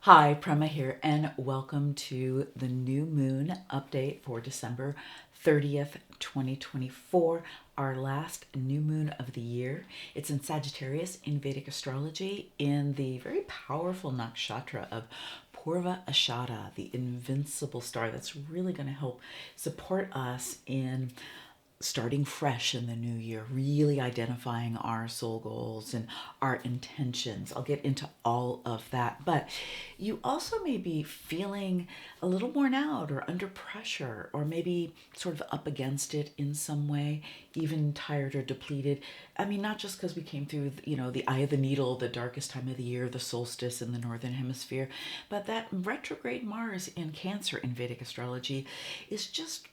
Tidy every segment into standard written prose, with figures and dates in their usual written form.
Hi, Prema here, and welcome to the new moon update for December 30th, 2024, our last new moon of the year. It's in Sagittarius in Vedic Astrology in the very powerful nakshatra of Purva Ashada, the invincible star that's really going to help support us in starting fresh in the new year, really identifying our soul goals and our intentions. I'll get into all of that. But you also may be feeling a little worn out or under pressure, or maybe sort of up against it in some way, even tired or depleted. I mean, not just because we came through, the eye of the needle, the darkest time of the year, the solstice in the northern hemisphere, but that retrograde Mars in Cancer in Vedic astrology is just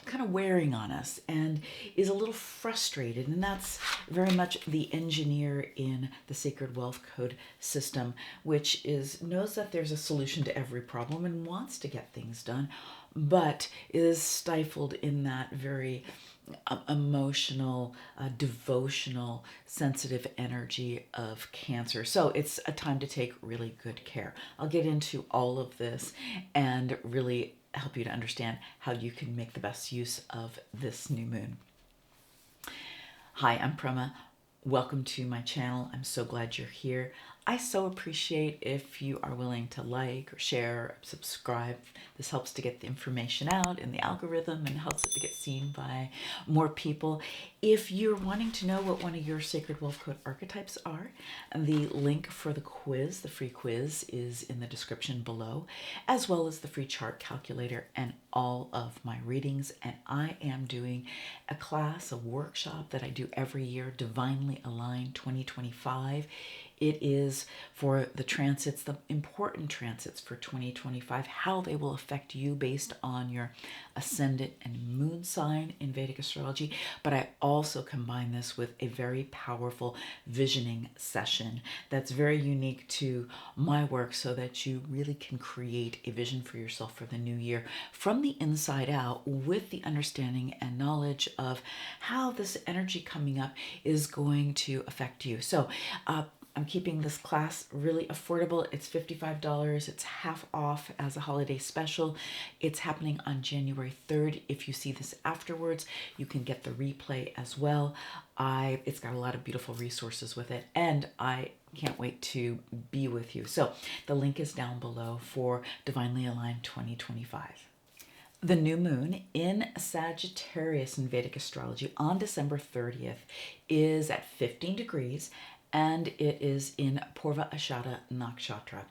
kind of wearing on us and is a little frustrated. And that's very much the engineer in the Sacred Wealth Code system, which knows that there's a solution to every problem and wants to get things done, but is stifled in that very emotional, devotional, sensitive energy of Cancer. So it's a time to take really good care. I'll get into all of this and really help you to understand how you can make the best use of this new moon. Hi, I'm Prema. Welcome to my channel. I'm so glad you're here. I so appreciate if you are willing to like or share or subscribe. This helps to get the information out in the algorithm and helps it to get seen by more people. If you're wanting to know what one of your Sacred Wealth Code archetypes are, the link for the quiz, the free quiz, is in the description below, as well as the free chart calculator and all of my readings. And I am doing a class, a workshop that I do every year, Divinely Aligned 2025. It is for the transits, the important transits for 2025, how they will affect you based on your ascendant and moon sign in Vedic astrology. But I also combine this with a very powerful visioning session that's very unique to my work, so that you really can create a vision for yourself for the new year from the inside out, with the understanding and knowledge of how this energy coming up is going to affect you. So, I'm keeping this class really affordable. It's $55. It's half off as a holiday special. It's happening on January 3rd. If you see this afterwards, you can get the replay as well. It's got a lot of beautiful resources with it, and I can't wait to be with you. So the link is down below for Divinely Aligned 2025. The new moon in Sagittarius in Vedic astrology on December 30th is at 15 degrees, and it is in Purva Ashada nakshatra.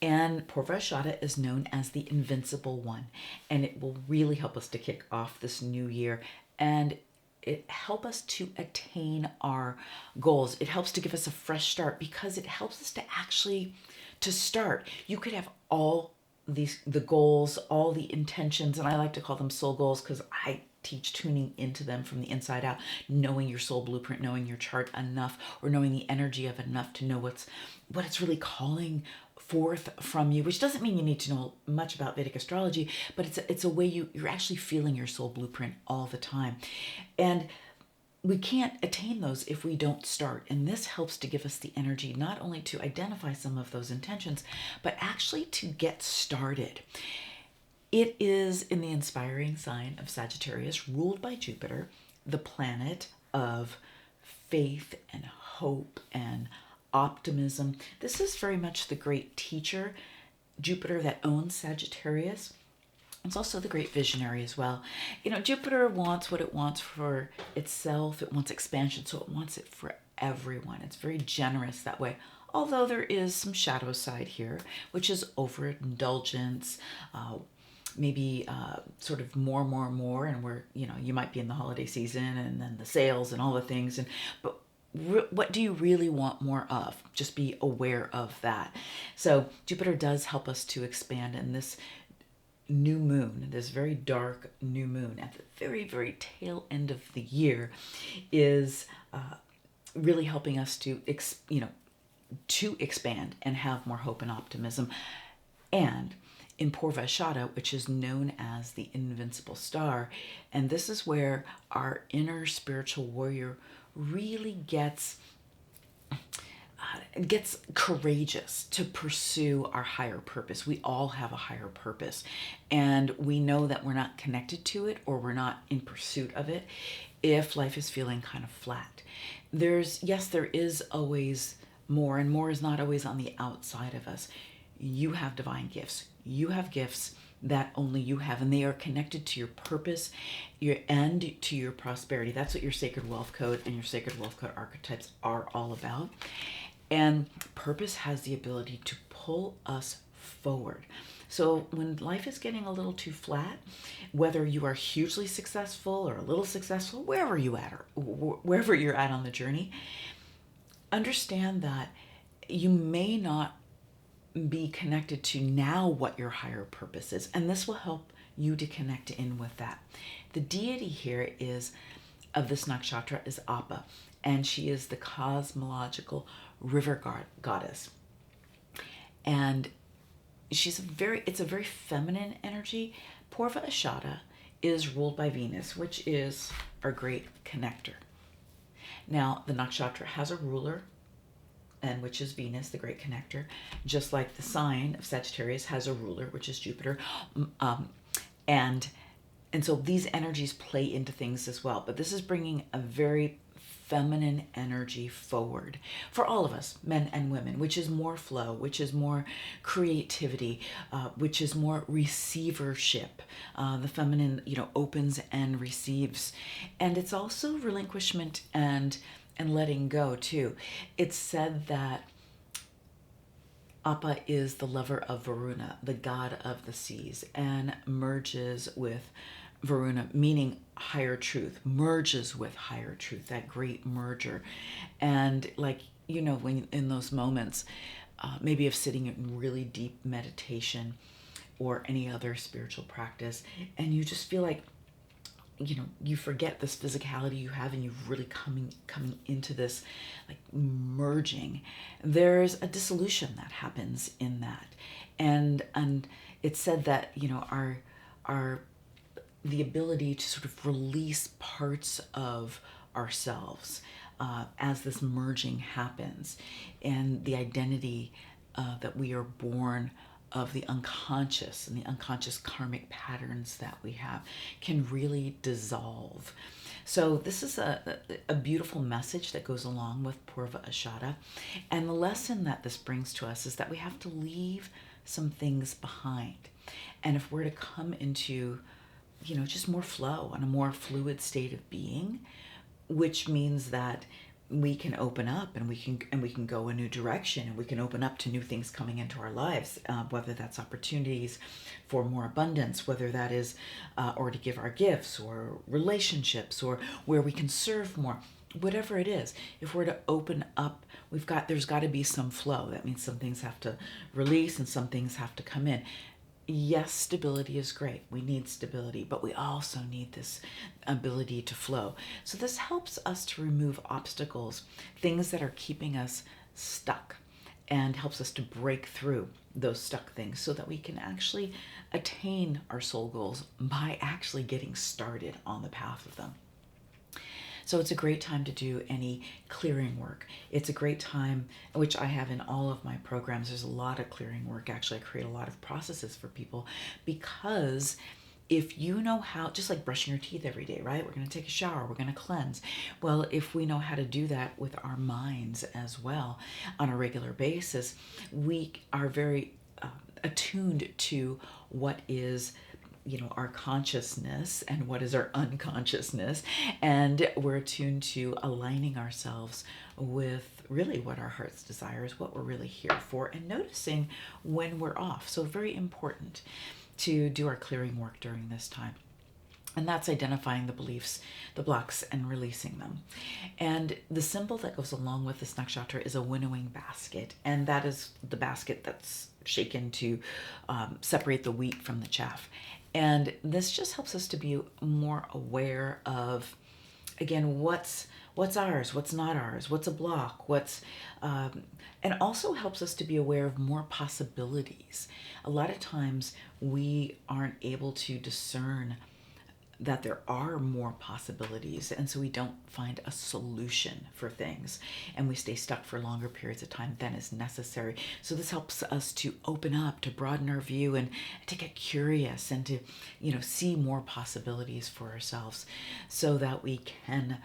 And Purva Ashada is known as the invincible one, and it will really help us to kick off this new year and it help us to attain our goals. It helps to give us a fresh start, because it helps us to actually to start. You could have all the goals, all the intentions, and I like to call them soul goals because I teach tuning into them from the inside out, knowing your soul blueprint, knowing your chart enough, or knowing the energy of it enough to know what it's really calling forth from you, which doesn't mean you need to know much about Vedic astrology, but it's a way you're actually feeling your soul blueprint all the time. And we can't attain those if we don't start. And this helps to give us the energy not only to identify some of those intentions, but actually to get started. It is in the inspiring sign of Sagittarius, ruled by Jupiter, the planet of faith and hope and optimism. This is very much the great teacher, Jupiter, that owns Sagittarius. It's also the great visionary as well. Jupiter wants what it wants for itself. It wants expansion, so it wants it for everyone. It's very generous that way. Although there is some shadow side here, which is overindulgence, maybe sort of more, and where you might be in the holiday season and then the sales and all the things, but what do you really want more of? Just be aware of that. So Jupiter does help us to expand, and this new moon, this very dark new moon at the very, very tail end of the year, is really helping us to expand and have more hope and optimism. And in Purva Ashada, which is known as the invincible star, and this is where our inner spiritual warrior really gets gets courageous to pursue our higher purpose. We all have a higher purpose, and we know that we're not connected to it or we're not in pursuit of it if life is feeling kind of flat. There is always more, and more is not always on the outside of us. You have divine gifts. You have gifts that only you have, and they are connected to your purpose and to your prosperity. That's what your Sacred Wealth Code and your Sacred Wealth Code Archetypes are all about. And purpose has the ability to pull us forward. So when life is getting a little too flat, whether you are hugely successful or a little successful, wherever you're at on the journey, understand that you may not be connected to now what your higher purpose is, and this will help you to connect in with that. The deity here of this nakshatra is Appa, and she is the cosmological river goddess. And it's a very feminine energy. Purva Ashada is ruled by Venus, which is our great connector. Now, the nakshatra has a ruler, and which is Venus, the great connector, just like the sign of Sagittarius has a ruler, which is Jupiter. And so these energies play into things as well. But this is bringing a very feminine energy forward for all of us, men and women, which is more flow, which is more creativity, which is more receivership. The feminine, opens and receives. And it's also relinquishment and letting go too. It's said that Appa is the lover of Varuna, the god of the seas, and merges with Varuna, meaning higher truth, merges with higher truth, that great merger. And when in those moments, maybe of sitting in really deep meditation or any other spiritual practice, and you just feel like, you forget this physicality you have, and you're really coming into this merging. There's a dissolution that happens in that, and it's said that our the ability to sort of release parts of ourselves as this merging happens, and the identity that we are born of the unconscious and the unconscious karmic patterns that we have can really dissolve. So this is a beautiful message that goes along with Purva Ashada. And the lesson that this brings to us is that we have to leave some things behind. And if we're to come into, just more flow and a more fluid state of being, which means that we can open up and we can go a new direction, and we can open up to new things coming into our lives, whether that's opportunities for more abundance, whether that is or to give our gifts, or relationships, or where we can serve more, whatever it is. If we're to open up, there's got to be some flow. That means some things have to release and some things have to come in. Yes, stability is great. We need stability, but we also need this ability to flow. So this helps us to remove obstacles, things that are keeping us stuck, and helps us to break through those stuck things so that we can actually attain our soul goals by actually getting started on the path of them. So it's a great time to do any clearing work. It's a great time, which I have in all of my programs. There's a lot of clearing work. Actually, I create a lot of processes for people, because if you know how, just like brushing your teeth every day, right? We're going to take a shower, we're going to cleanse. Well, if we know how to do that with our minds as well on a regular basis, we are very attuned to what is our consciousness and what is our unconsciousness, and we're attuned to aligning ourselves with really what our heart's desire is, what we're really here for, and noticing when we're off. So very important to do our clearing work during this time. And that's identifying the beliefs, the blocks, and releasing them. And the symbol that goes along with this nakshatra is a winnowing basket. And that is the basket that's shaken to separate the wheat from the chaff. And this just helps us to be more aware of, again, what's ours, what's not ours, what's a block, and also helps us to be aware of more possibilities. A lot of times we aren't able to discern that there are more possibilities, and so we don't find a solution for things, and we stay stuck for longer periods of time than is necessary. So this helps us to open up, to broaden our view, and to get curious, and to see more possibilities for ourselves, so that we can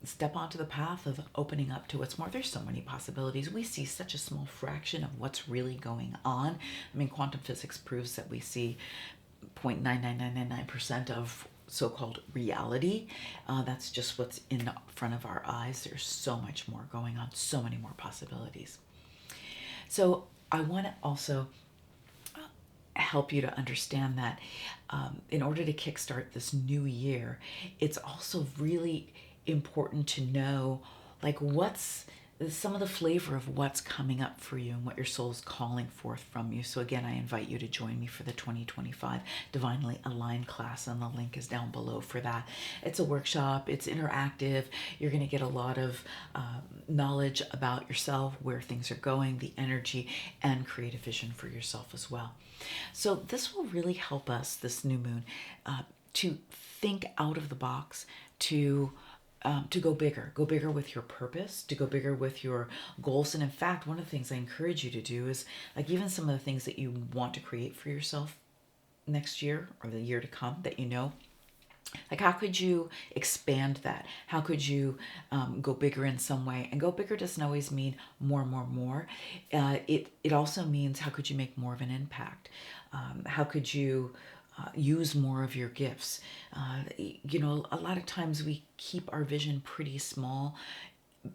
step onto the path of opening up to what's more. There's so many possibilities. We see such a small fraction of what's really going on. I mean, quantum physics proves that we see 0.99999% of so-called reality. That's just what's in front of our eyes. There's so much more going on, so many more possibilities. So I want to also help you to understand that in order to kickstart this new year, it's also really important to know like what's some of the flavor of what's coming up for you and what your soul's calling forth from you. So again, I invite you to join me for the 2025 Divinely Aligned class, and the link is down below for that. It's a workshop, it's interactive. You're going to get a lot of knowledge about yourself, where things are going, the energy, and create a vision for yourself as well. So this will really help us, this new moon, to think out of the box, to go bigger with your purpose, to go bigger with your goals. And in fact, one of the things I encourage you to do is like even some of the things that you want to create for yourself next year or the year to come that like how could you expand that? How could you go bigger in some way? And go bigger doesn't always mean more. It also means how could you make more of an impact? How could you use more of your gifts? A lot of times we keep our vision pretty small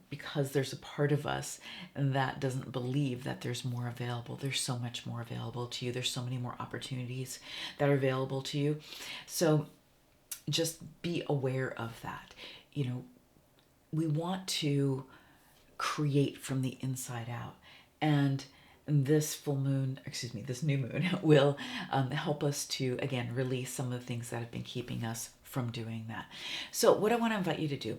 because there's a part of us that doesn't believe that there's more available. There's so much more available to you. There's so many more opportunities that are available to you. So just be aware of that. We want to create from the inside out. And this new moon will help us to, again, release some of the things that have been keeping us from doing that. So what I want to invite you to do,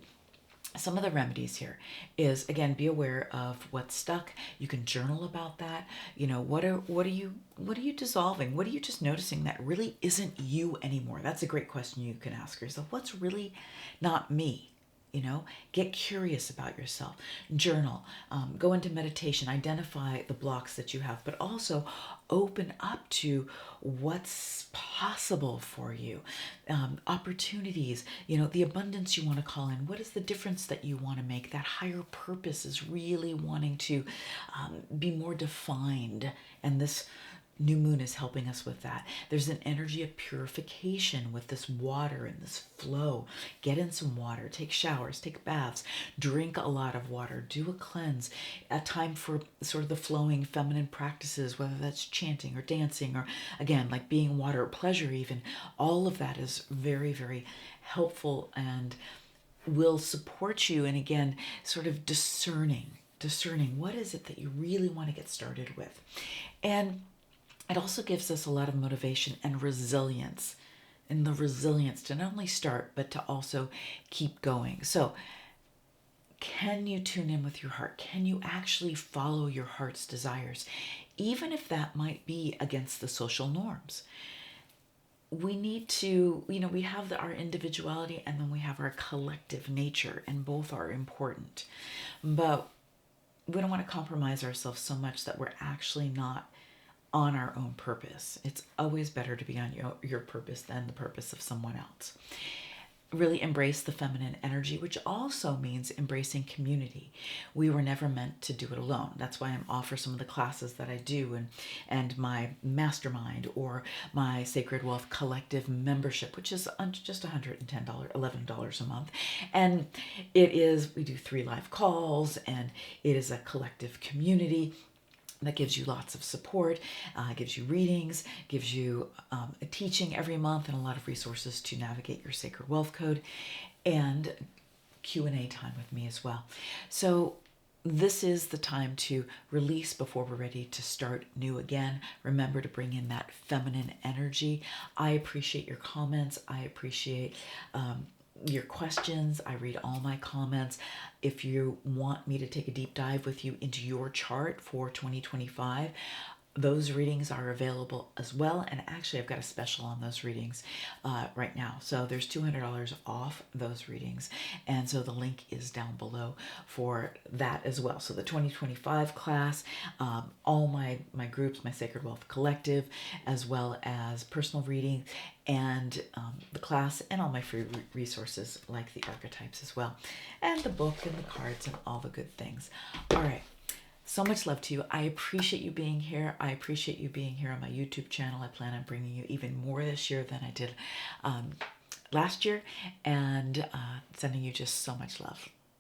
some of the remedies here is, again, be aware of what's stuck. You can journal about that. What are you dissolving? What are you just noticing that really isn't you anymore? That's a great question you can ask yourself. What's really not me? Get curious about yourself, journal, go into meditation, identify the blocks that you have, but also open up to what's possible for you, opportunities, the abundance you want to call in. What is the difference that you want to make? That higher purpose is really wanting to be more defined, and this new moon is helping us with that. There's an energy of purification with this water and this flow. Get in some water, take showers, take baths, drink a lot of water, do a cleanse, a time for sort of the flowing feminine practices, whether that's chanting or dancing or, again, like being water, pleasure even. All of that is very, very helpful and will support you. And again, sort of discerning what is it that you really want to get started with. And it also gives us a lot of motivation and resilience, and the resilience to not only start, but to also keep going. So can you tune in with your heart? Can you actually follow your heart's desires, even if that might be against the social norms? We need to, we have our individuality and then we have our collective nature, and both are important. But we don't want to compromise ourselves so much that we're actually not on our own purpose. It's always better to be on your purpose than the purpose of someone else. Really embrace the feminine energy, which also means embracing community. We were never meant to do it alone. That's why I'm offer some of the classes that I do, and my mastermind or my Sacred Wealth Collective membership, which is just $110, $11 a month. And we do 3 live calls, and it is a collective community that gives you lots of support, gives you readings, gives you a teaching every month, and a lot of resources to navigate your Sacred Wealth Code, and Q&A time with me as well. So this is the time to release before we're ready to start new again. Remember to bring in that feminine energy. I appreciate your comments. I appreciate your questions. I read all my comments. If you want me to take a deep dive with you into your chart for 2025, those readings are available as well. And actually, I've got a special on those readings right now. So there's $200 off those readings. And so the link is down below for that as well. So the 2025 class, all my groups, my Sacred Wealth Collective, as well as personal reading, and the class, and all my free resources like the archetypes as well, and the book and the cards and all the good things. All right. So much love to you. I appreciate you being here. I appreciate you being here on my YouTube channel. I plan on bringing you even more this year than I did last year, and sending you just so much love.